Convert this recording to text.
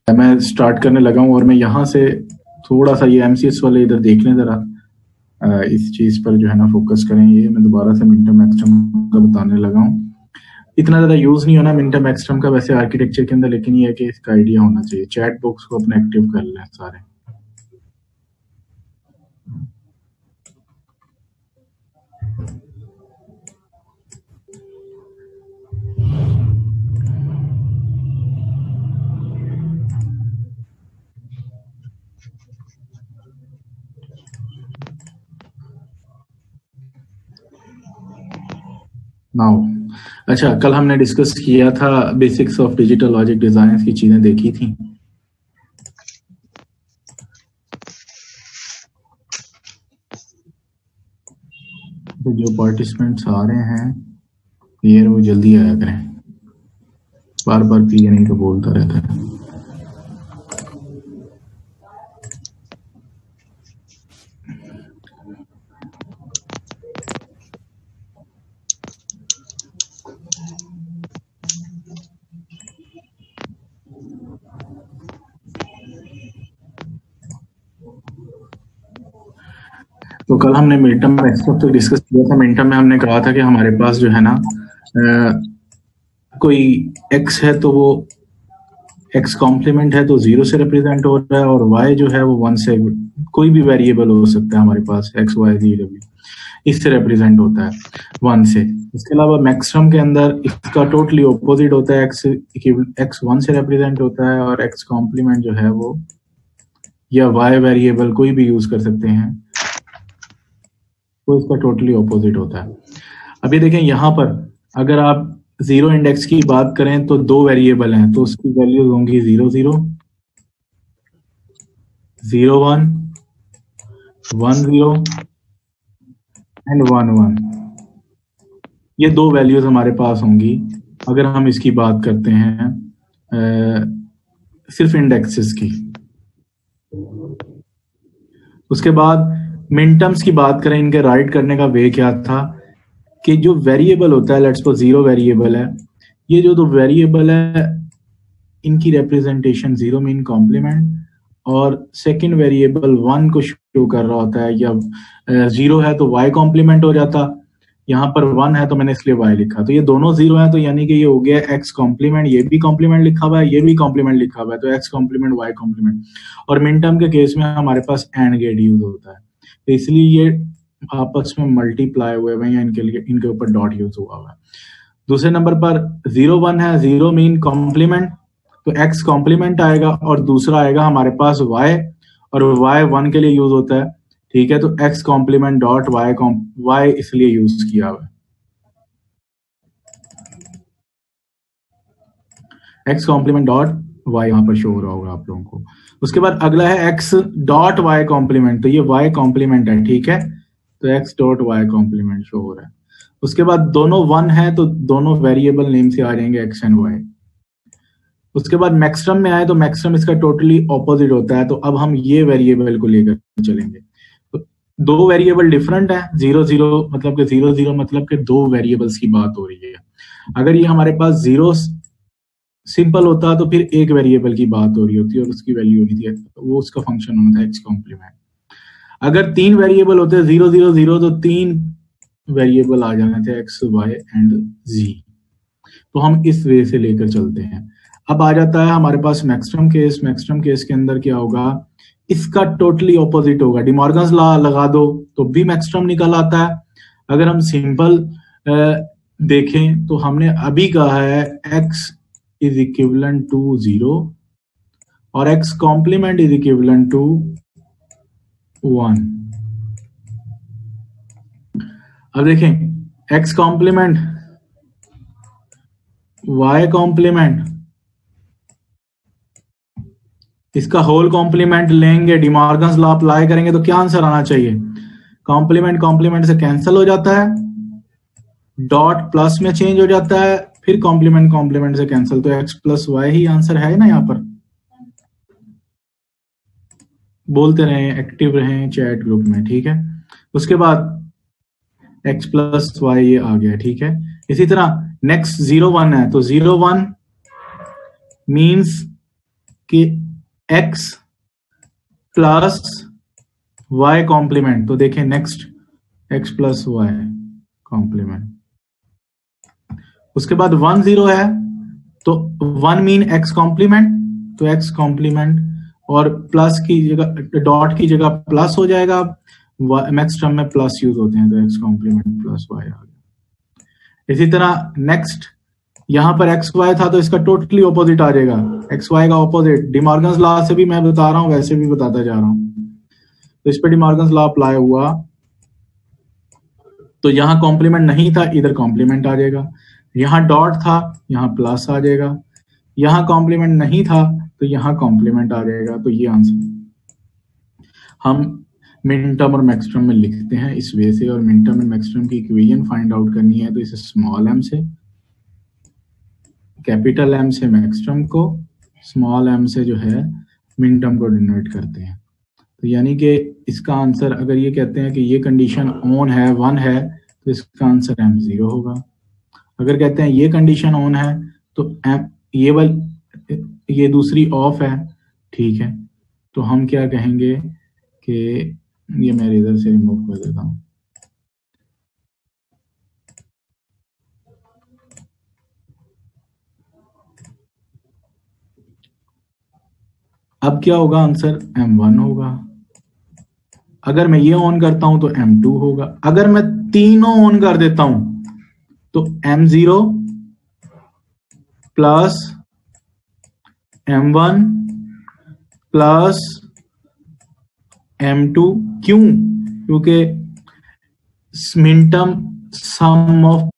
मैं स्टार्ट करने लगा हूँ और मैं यहाँ से थोड़ा सा ये एमसीएस वाले इधर देख लें जरा, इस चीज पर जो है ना फोकस करें। ये मैं दोबारा से मिनटर्म एक्सटर्म का बताने लगा हूँ। इतना ज्यादा यूज नहीं होना मिनटर्म एक्सटर्म का वैसे आर्किटेक्चर के अंदर, लेकिन ये है कि इसका आइडिया होना चाहिए। चैट बॉक्स को अपने एक्टिव कर लें सारे। नाउ अच्छा, कल हमने डिस्कस किया था basics of digital logic design की चीजें देखी थी। तो जो पार्टिसिपेंट्स आ रहे हैं क्लियर, वो जल्दी आया करें, बार बार क्लियर नहीं तो बोलता रहता है। तो कल हमने मिनटर्म एक्सट्रैक्ट तो डिस्कस किया था। मिनटर्म में हमने कहा था कि हमारे पास जो है ना कोई x है तो वो x कॉम्प्लीमेंट है तो 0 से रिप्रेजेंट हो रहा है, और y जो है वो 1 से, कोई भी वेरिएबल हो सकता है हमारे पास, x y z w, इससे रिप्रेजेंट होता है 1 से। इसके अलावा मैक्सटर्म के अंदर इसका टोटली ऑपोजिट होता है, x 1 से रिप्रेजेंट होता है, और x कॉम्प्लीमेंट जो है वो, या y वेरिएबल कोई भी यूज कर सकते हैं, तो इसका टोटली ऑपोजिट होता है। अभी देखें यहाँ पर, अगर आप 0 इंडेक्स की बात करें तो 2 वेरिएबल हैं, तो उसकी वैल्यूज होंगी 0 0 0 1 1 0 एंड 1 1। ये 2 वैल्यूज हमारे पास होंगी अगर हम इसकी बात करते हैं सिर्फ इंडेक्सेस की। उसके बाद मिनटर्म्स की बात करें, इनके राइट करने का वे क्या था कि जो वेरिएबल होता है, लेट्स सपोज 0 वेरिएबल है, ये जो 2 वेरिएबल है इनकी रिप्रेजेंटेशन 0 मीन कॉम्प्लीमेंट, और सेकंड वेरिएबल 1 को शो कर रहा होता है, या 0 है तो y कॉम्प्लीमेंट हो जाता, यहाँ पर 1 है तो मैंने इसलिए y लिखा। तो ये दोनों 0 है तो यानी कि ये हो गया x कॉम्प्लीमेंट, ये भी कॉम्प्लीमेंट लिखा हुआ है, ये भी कॉम्प्लीमेंट लिखा हुआ है, तो x कॉम्प्लीमेंट y कॉम्प्लीमेंट। और मिनटर्म के केस में हमारे पास एंड गेट यूज होता है, तो इसलिए ये आपस में मल्टीप्लाई हुए हुए हैं, इनके लिए इनके ऊपर डॉट यूज हुआ हुआ है। दूसरे नंबर पर 0 1 है, 0 मीन कॉम्प्लीमेंट, तो x कॉम्प्लीमेंट आएगा, और दूसरा आएगा हमारे पास y, और y 1 के लिए यूज होता है, ठीक है, तो x कॉम्प्लीमेंट डॉट y इसलिए यूज किया हुआ है, x कॉम्प्लीमेंट डॉट y यहाँ पर शो हो रहा होगा आप लोगों को। उसके बाद अगला है x डॉट y कॉम्प्लीमेंट, तो ये y कॉम्प्लीमेंट है, ठीक है, तो x dot y complement show हो रहा है। उसके बाद दोनों 1 है तो दोनों वेरिएबल नेम से आ जाएंगे x एंड y। उसके बाद मैक्सटर्म में आए तो मैक्सटर्म इसका टोटली ऑपोजिट होता है, तो अब हम ये वेरिएबल को लेकर चलेंगे। तो 2 वेरिएबल डिफरेंट है, 0 0 मतलब कि 0 0 मतलब कि 2 वेरिएबल्स की बात हो रही है। अगर ये हमारे पास 0 सिंपल होता तो फिर एक वेरिएबल की बात हो रही होती और उसकी वैल्यू होनी थी, वो उसका फंक्शन होना था x कॉम्प्लीमेंट। अगर 3 वेरिएबल होते 0 0 0 तो 3 वेरिएबल आ जाने थे x y एंड z। तो हम इस वे से लेकर चलते हैं। अब आ जाता है हमारे पास मैक्सटर्म केस। मैक्सटर्म केस के अंदर क्या होगा, इसका टोटली ऑपोजिट होगा। डिमॉर्गन्स लॉ लगा दो तो भी मैक्सटर्म निकल आता है। अगर हम सिंपल देखें तो हमने अभी कहा है x इज इक्विवेलेंट टू 0 और x complement is equivalent to 1। अब देखें x कॉम्प्लीमेंट y कॉम्प्लीमेंट, इसका होल कॉम्प्लीमेंट लेंगे, डिमॉर्गन्स लॉ अप्लाई करेंगे तो क्या आंसर आना चाहिए, कॉम्प्लीमेंट कॉम्प्लीमेंट से कैंसिल हो जाता है, डॉट प्लस में चेंज हो जाता है, फिर कॉम्प्लीमेंट कॉम्प्लीमेंट से कैंसिल, तो x plus why he answer है ना। यहाँ पर बोलते रहें, एक्टिव रहें चैट ग्रुप में, ठीक है। उसके बाद x प्लस वाई ये आ गया, ठीक है। इसी तरह नेक्स्ट 0 1 है तो 0 1 मीन्स कि x प्लस वाई कॉम्प्लीमेंट, तो देखें next x plus Y complement, उसके बाद 1 0 है तो 1 मीन x कॉम्प्लीमेंट, तो x कॉम्प्लीमेंट और प्लस की जगह डॉट की जगह प्लस हो जाएगा, मैक्स टर्म में प्लस यूज होते हैं तो x कॉम्प्लीमेंट प्लस वाई आ गया। इसी तरह नेक्स्ट यहां पर एक्स वाई था तो इसका टोटली ऑपोजिट आ जाएगा, एक्स वाई का ऑपोजिट। डिमॉर्गन्स लॉ से भी मैं बता रहा हूं, वैसे भी बताता जा रहा हूं, तो इस पे डिमॉर्गन्स लॉ अप्लाई हुआ तो यहां कॉम्प्लीमेंट नहीं था, इधर कॉम्प्लीमेंट आ जाएगा, यहां डॉट था यहां प्लस आ जाएगा, यहां कॉम्प्लीमेंट नहीं था तो यहां कॉम्प्लीमेंट आ जाएगा। तो ये आंसर हम मिन टर्म और मैक्स टर्म में लिखते हैं इस वे से, और मिन टर्म और मैक्स टर्म की इक्वेशन फाइंड आउट करनी है तो इसे स्मॉल m से, कैपिटल M से मैक्स टर्म को, स्मॉल m से जो है मिन टर्म को डिनोट करते हैं। तो यानी कि इसका आंसर, अगर ये कहते हैं कि ये कंडीशन ऑन है 1 है तो इसका आंसर m0 होगा। अगर कहते हैं ये कंडीशन ऑन है तो ये दूसरी ऑफ है, ठीक है, तो हम क्या कहेंगे कि ये मैं इधर से रिमूव कर देता हूं। अब क्या होगा, आंसर m1 होगा। अगर मैं ये ऑन करता हूं तो m2 होगा। अगर मैं तीनों ऑन कर देता हूं तो m0 plus m1 plus m2, क्यों? क्योंकि मिन टर्म सम ऑफ